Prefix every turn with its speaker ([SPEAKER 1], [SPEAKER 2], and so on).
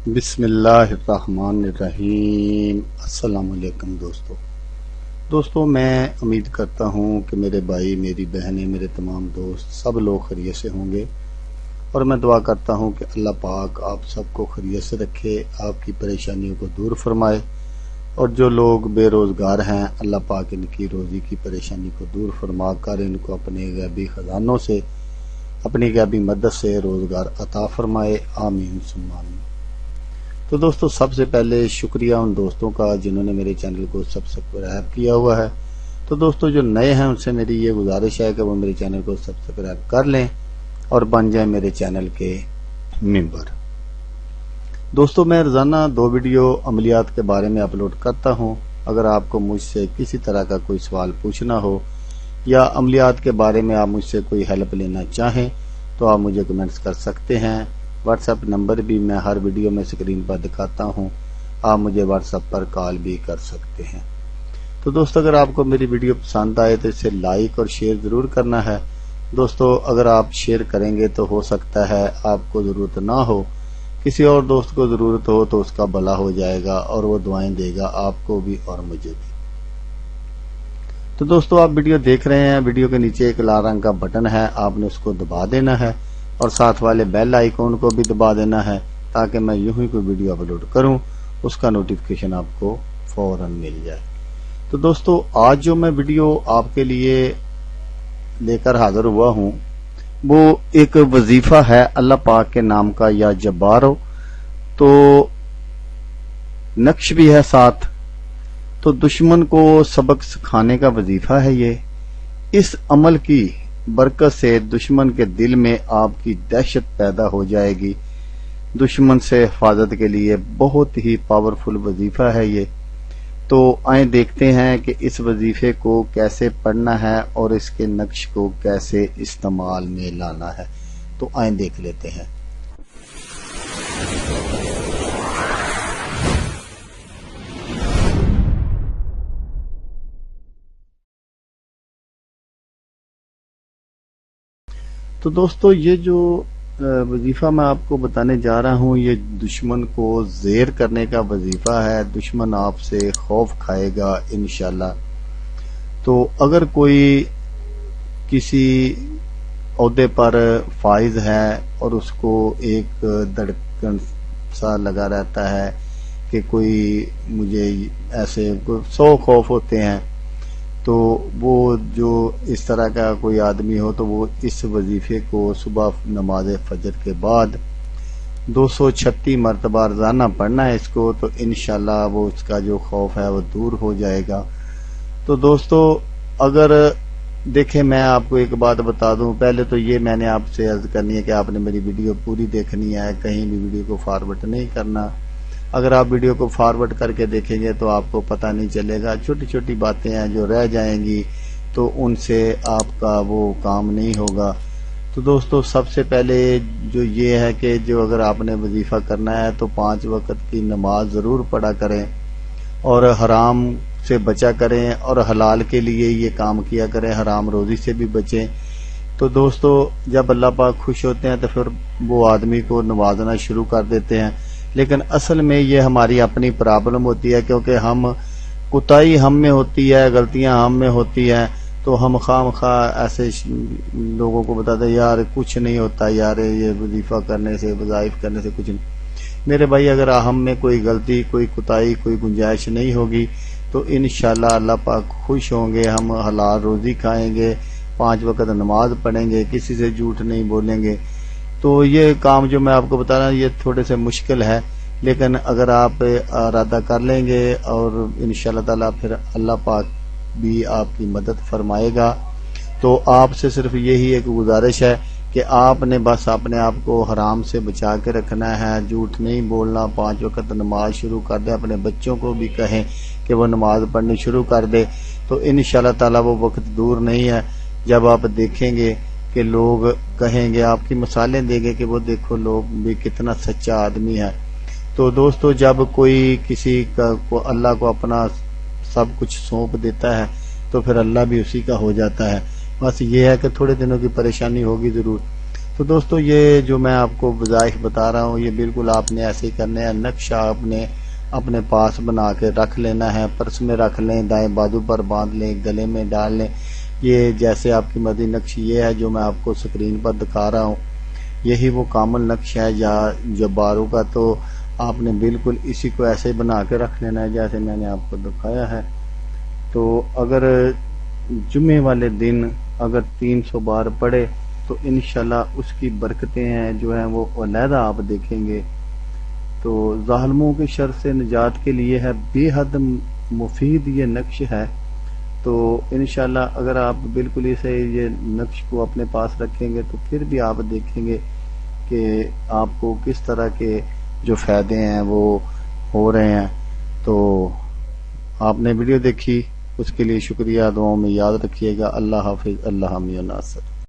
[SPEAKER 1] بسم اللہ الرحمن الرحیم۔ السلام علیکم دوستو میں امید کرتا ہوں کہ میرے بھائی، میری بہنیں، میرے تمام دوست سب لوگ خیریت سے ہوں گے، اور میں دعا کرتا ہوں کہ اللہ پاک آپ سب کو خیریت سے رکھے، آپ کی پریشانیوں کو دور فرمائے، اور جو لوگ بے روزگار ہیں اللہ پاک ان کی روزی کی پریشانی کو دور فرما کر ان کو اپنے غیبی خزانوں سے، اپنی غیبی مدد سے روزگار عطا فرمائے، آمین ثم آمین۔ تو دوستو سب سے پہلے شکریہ ان دوستوں کا جنہوں نے میرے چینل کو سبسکرائب کیا ہوا ہے۔ تو دوستو جو نئے ہیں ان سے میری یہ گزارش ہے کہ وہ میرے چینل کو سبسکرائب کر لیں اور بن جائیں میرے چینل کے ممبر۔ دوستو میں روزانہ 2 ویڈیو عملیات کے بارے میں اپلوڈ کرتا ہوں۔ اگر آپ کو مجھ سے کسی طرح کا کوئی سوال پوچھنا ہو یا عملیات کے بارے میں آپ مجھ سے کوئی ہیلپ لینا چاہیں تو آپ مجھے کمنٹس کر سکتے ہیں۔ واٹس ایپ نمبر بھی میں ہر ویڈیو میں اسکرین پر دکھاتا ہوں، آپ مجھے واٹس ایپ پر کال بھی کر سکتے ہیں۔ تو دوستو اگر آپ کو میری ویڈیو پسند آئے تو اسے لائک اور شیئر ضرور کرنا ہے۔ دوستو اگر آپ شیئر کریں گے تو ہو سکتا ہے آپ کو ضرورت نہ ہو، کسی اور دوست کو ضرورت ہو تو اس کا بھلا ہو جائے گا اور وہ دعائیں دے گا آپ کو بھی اور مجھے بھی۔ تو دوستو آپ ویڈیو دیکھ رہے ہیں، ویڈیو کے نیچے ایک لال رنگ کا بٹن ہے، آپ نے اس کو دبا دینا ہے اور ساتھ والے بیل آئیکن کو بھی دبا دینا ہے تاکہ میں یوں ہی کوئی ویڈیو اپلوڈ کروں اس کا نوٹیفیکیشن آپ کو فوراً مل جائے۔ تو دوستو آج جو میں ویڈیو آپ کے لیے لے کر حاضر ہوا ہوں وہ ایک وظیفہ ہے اللہ پاک کے نام کا، یا جبارو، تو نقش بھی ہے ساتھ۔ تو دشمن کو سبق سکھانے کا وظیفہ ہے یہ۔ اس عمل کی برکت سے دشمن کے دل میں آپ کی دہشت پیدا ہو جائے گی۔ دشمن سے حفاظت کے لیے بہت ہی پاورفل وظیفہ ہے یہ۔ تو آئیں دیکھتے ہیں کہ اس وظیفے کو کیسے پڑھنا ہے اور اس کے نقش کو کیسے استعمال میں لانا ہے۔ تو آئیں دیکھ لیتے ہیں۔ تو دوستو یہ جو وظیفہ میں آپ کو بتانے جا رہا ہوں یہ دشمن کو زیر کرنے کا وظیفہ ہے۔ دشمن آپ سے خوف کھائے گا انشاءاللہ۔ تو اگر کوئی کسی عہدے پر فائز ہے اور اس کو ایک دھڑکن سا لگا رہتا ہے کہ کوئی مجھے ایسے 100 خوف ہوتے ہیں، تو وہ جو اس طرح کا کوئی آدمی ہو تو وہ اس وظیفے کو صبح نماز فجر کے بعد 236 مرتبہ روزانہ پڑھنا ہے اس کو، تو انشاءاللہ وہ اس کا جو خوف ہے وہ دور ہو جائے گا۔ تو دوستو اگر دیکھیں میں آپ کو ایک بات بتا دوں، پہلے تو یہ میں نے آپ سے عرض کرنی ہے کہ آپ نے میری ویڈیو پوری دیکھنی ہے، کہیں بھی ویڈیو کو فارورڈ نہیں کرنا۔ اگر آپ ویڈیو کو فارورڈ کر کے دیکھیں گے تو آپ کو پتہ نہیں چلے گا، چھوٹی چھوٹی باتیں ہیں جو رہ جائیں گی تو ان سے آپ کا وہ کام نہیں ہوگا۔ تو دوستو سب سے پہلے جو یہ ہے کہ جو اگر آپ نے وظیفہ کرنا ہے تو 5 وقت کی نماز ضرور پڑھا کریں اور حرام سے بچا کریں اور حلال کے لیے یہ کام کیا کریں، حرام روزی سے بھی بچیں۔ تو دوستو جب اللہ پاک خوش ہوتے ہیں تو پھر وہ آدمی کو نوازنا شروع کر دیتے ہیں، لیکن اصل میں یہ ہماری اپنی پرابلم ہوتی ہے، کیونکہ کوتاہی ہم میں ہوتی ہے، غلطیاں ہم میں ہوتی ہیں، تو ہم خواہ ایسے لوگوں کو بتاتے ہیں یار کچھ نہیں ہوتا، یار یہ وظیفہ کرنے سے، وظائف کرنے سے کچھ نہیں۔ میرے بھائی اگر ہم میں کوئی غلطی، کوئی کوتاہی، کوئی گنجائش نہیں ہوگی تو انشاءاللہ اللہ پاک خوش ہوں گے، ہم حلال روزی کھائیں گے، 5 وقت نماز پڑھیں گے، کسی سے جھوٹ نہیں بولیں گے۔ تو یہ کام جو میں آپ کو بتا رہا ہوں یہ تھوڑے سے مشکل ہے، لیکن اگر آپ ارادہ کر لیں گے اور انشاءاللہ تعالی پھر اللہ پاک بھی آپ کی مدد فرمائے گا۔ تو آپ سے صرف یہی ایک گزارش ہے کہ آپ نے بس اپنے آپ کو حرام سے بچا کے رکھنا ہے، جھوٹ نہیں بولنا، 5 وقت نماز شروع کر دیں، اپنے بچوں کو بھی کہیں کہ وہ نماز پڑھنی شروع کر دے، تو انشاءاللہ تعالی وہ وقت دور نہیں ہے جب آپ دیکھیں گے کہ لوگ کہیں گے، آپ کی مثالیں دیں گے کہ وہ دیکھو لوگ بھی کتنا سچا آدمی ہے۔ تو دوستو جب کوئی کسی کو اللہ کو اپنا سب کچھ سونپ دیتا ہے تو پھر اللہ بھی اسی کا ہو جاتا ہے۔ بس یہ ہے کہ تھوڑے دنوں کی پریشانی ہوگی ضرور۔ تو دوستو یہ جو میں آپ کو وظائف بتا رہا ہوں یہ بالکل آپ نے ایسے ہی کرنے ہیں. نقشہ آپ نے اپنے پاس بنا کے رکھ لینا ہے, پرس میں رکھ لیں, دائیں بازو پر باندھ لیں, گلے میں ڈال لیں. یہ جیسے آپ کی مرضی نقش یہ ہے جو میں آپ کو سکرین پر دکھا رہا ہوں, یہی وہ کامل نقش ہے جو باروں کا. تو آپ نے بالکل اسی کو ایسے بنا کے رکھ لینا ہے جیسے میں نے آپ کو دکھایا ہے. تو اگر جمعے والے دن اگر 300 بار پڑھے تو انشاءاللہ اس کی برکتیں ہیں جو ہیں وہ علیحدہ آپ دیکھیں گے. تو ظالموں کے شر سے نجات کے لیے ہے, بے حد مفید یہ نقش ہے. تو انشاءاللہ اگر آپ بالکل اسے یہ نقش کو اپنے پاس رکھیں گے تو پھر بھی آپ دیکھیں گے کہ آپ کو کس طرح کے جو فائدے ہیں وہ ہو رہے ہیں. تو آپ نے ویڈیو دیکھی اس کے لیے شکریہ, دعاؤں میں یاد رکھیے گا. اللہ حافظ, اللہ حامی و ناصر.